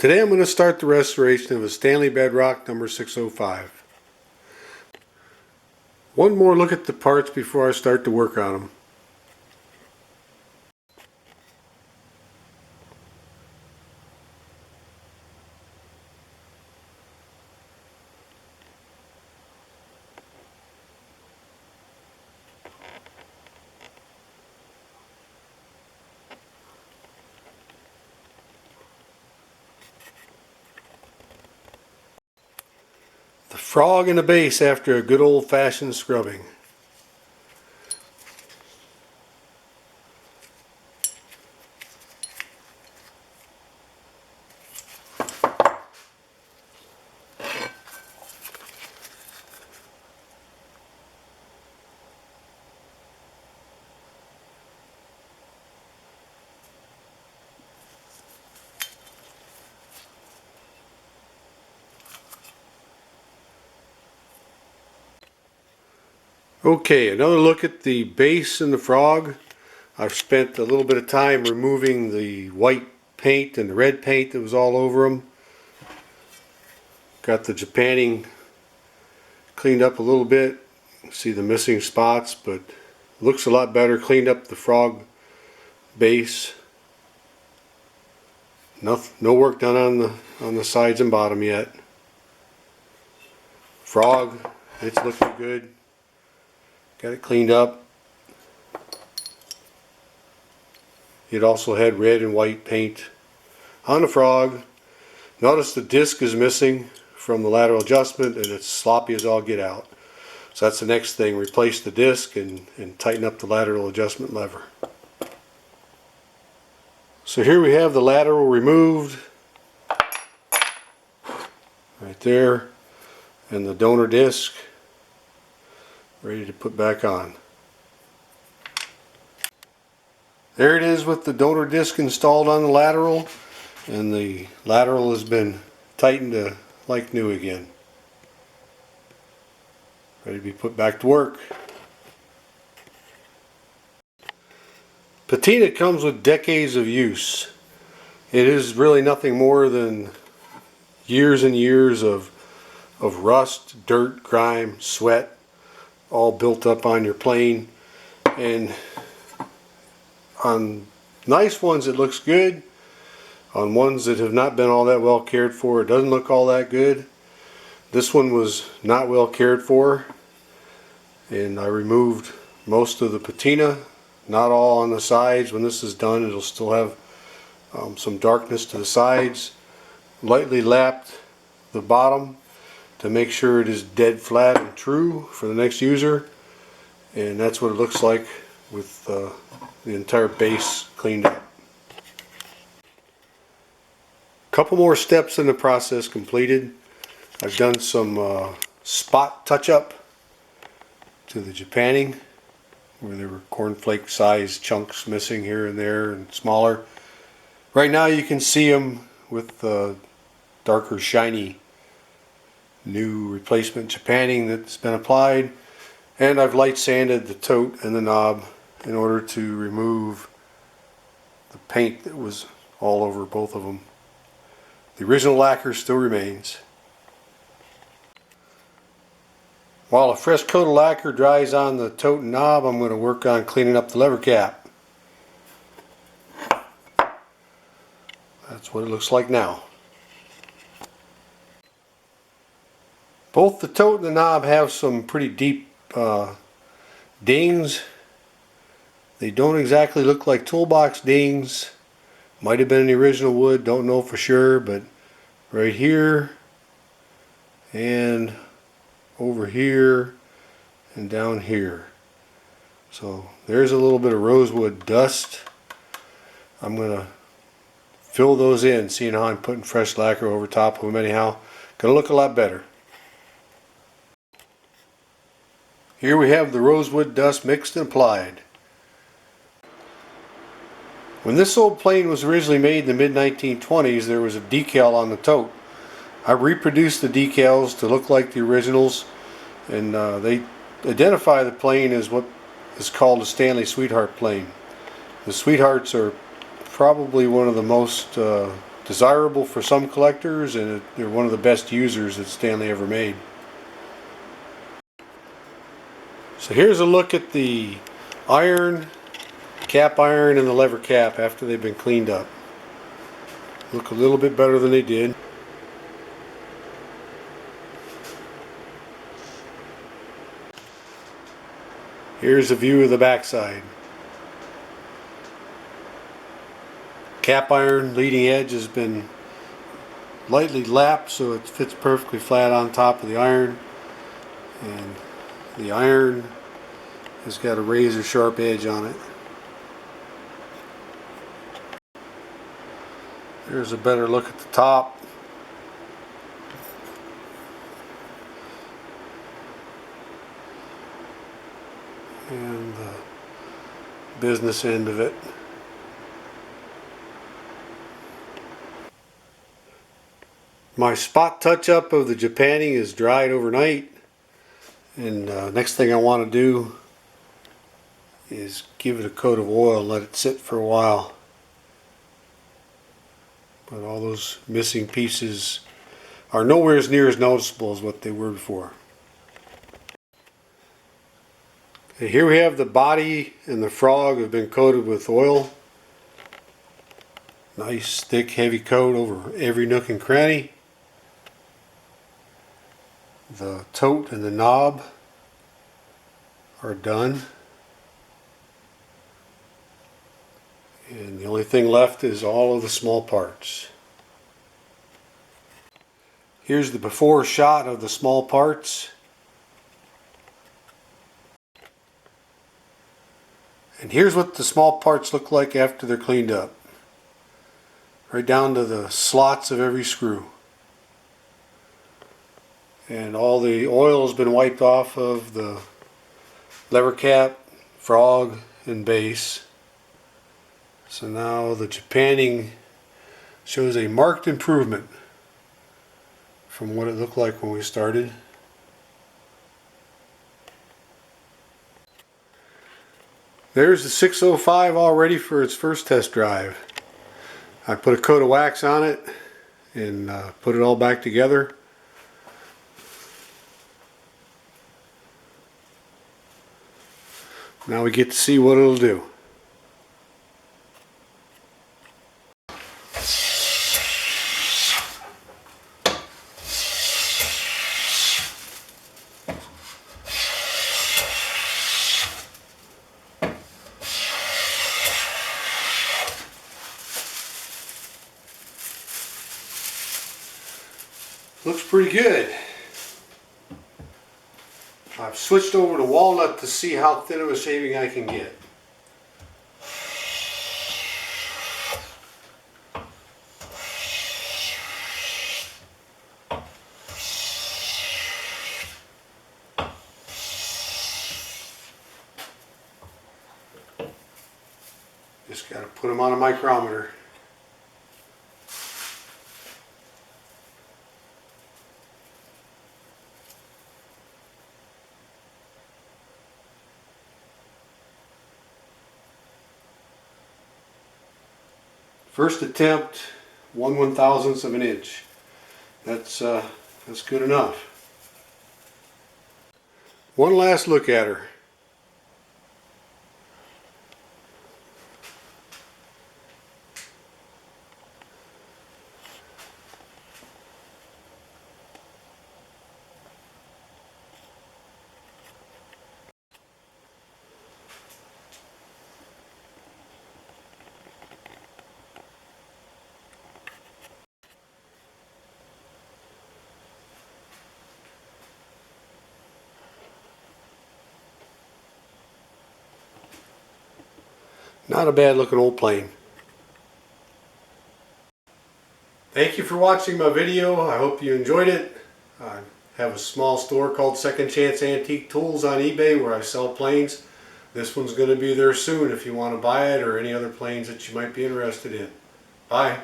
Today I'm going to start the restoration of a Stanley Bedrock number 605. One more look at the parts before I start to work on them. The frog and the base after a good old-fashioned scrubbing. Okay, another look at the base and the frog. I've spent a little bit of time removing the white paint and the red paint that was all over them. Got the Japanning cleaned up a little bit. See the missing spots, but looks a lot better. Cleaned up the frog base. No work done on the sides and bottom yet. Frog, it's looking good. Got it cleaned up. It also had red and white paint on the frog. Notice the disc is missing from the lateral adjustment and it's sloppy as all get out. So that's the next thing. Replace the disc and tighten up the lateral adjustment lever. So here we have the lateral removed. Right there. And the donor disc ready to put back on. There it is with the donor disc installed on the lateral, and the lateral has been tightened to like new again. Ready to be put back to work. Patina comes with decades of use. It is really nothing more than years and years of rust, dirt, grime, sweat, all built up on your plane. And on nice ones it looks good. On ones that have not been all that well cared for, it doesn't look all that good. This one was not well cared for, and I removed most of the patina, not all on the sides. When this is done, it'll still have some darkness to the sides. Lightly lapped the bottom to make sure it is dead flat and true for the next user, and that's what it looks like with the entire base cleaned up. Couple more steps in the process completed. I've done some spot touch-up to the Japanning where there were cornflake sized chunks missing here and there and smaller. Right now you can see them with darker shiny new replacement Japanning that's been applied, and I've light sanded the tote and the knob in order to remove the paint that was all over both of them. The original lacquer still remains. While a fresh coat of lacquer dries on the tote and knob, I'm going to work on cleaning up the lever cap. That's what it looks like now. Both the tote and the knob have some pretty deep dings. They don't exactly look like toolbox dings. Might have been in the original wood, don't know for sure, but right here and over here and down here. So there's a little bit of rosewood dust. I'm going to fill those in, seeing how I'm putting fresh lacquer over top of them anyhow. Going to look a lot better. Here we have the rosewood dust mixed and applied. When this old plane was originally made in the mid-1920s, there was a decal on the tote. I reproduced the decals to look like the originals, and they identify the plane as what is called a Stanley Sweetheart plane. The Sweethearts are probably one of the most desirable for some collectors, and they're one of the best users that Stanley ever made. So here's a look at the iron, cap iron, and the lever cap after they've been cleaned up. Look a little bit better than they did. Here's a view of the backside. Cap iron leading edge has been lightly lapped so it fits perfectly flat on top of the iron, and the iron has got a razor sharp edge on it. Here's a better look at the top. And the business end of it. My spot touch-up of the Japanning is dried overnight, and next thing I want to do is give it a coat of oil and let it sit for a while. But all those missing pieces are nowhere as near as noticeable as what they were before. Okay, here we have the body and the frog have been coated with oil. Nice thick heavy coat over every nook and cranny. The tote and the knob are done. And the only thing left is all of the small parts. Here's the before shot of the small parts. And here's what the small parts look like after they're cleaned up. Right down to the slots of every screw. And all the oil has been wiped off of the lever cap, frog, and base. So now the Japanning shows a marked improvement from what it looked like when we started. There's the 605 all ready for its first test drive. I put a coat of wax on it and put it all back together. Now we get to see what it'll do. Looks pretty good. I've switched over to walnut to see how thin of a shaving I can get. Just got to put them on a micrometer. First attempt, 1/1000th of an inch. That's good enough. One last look at her. Not a bad looking old plane. Thank you for watching my video. I hope you enjoyed it. I have a small store called Second Chance Antique Tools on eBay where I sell planes. This one's going to be there soon if you want to buy it or any other planes that you might be interested in. Bye.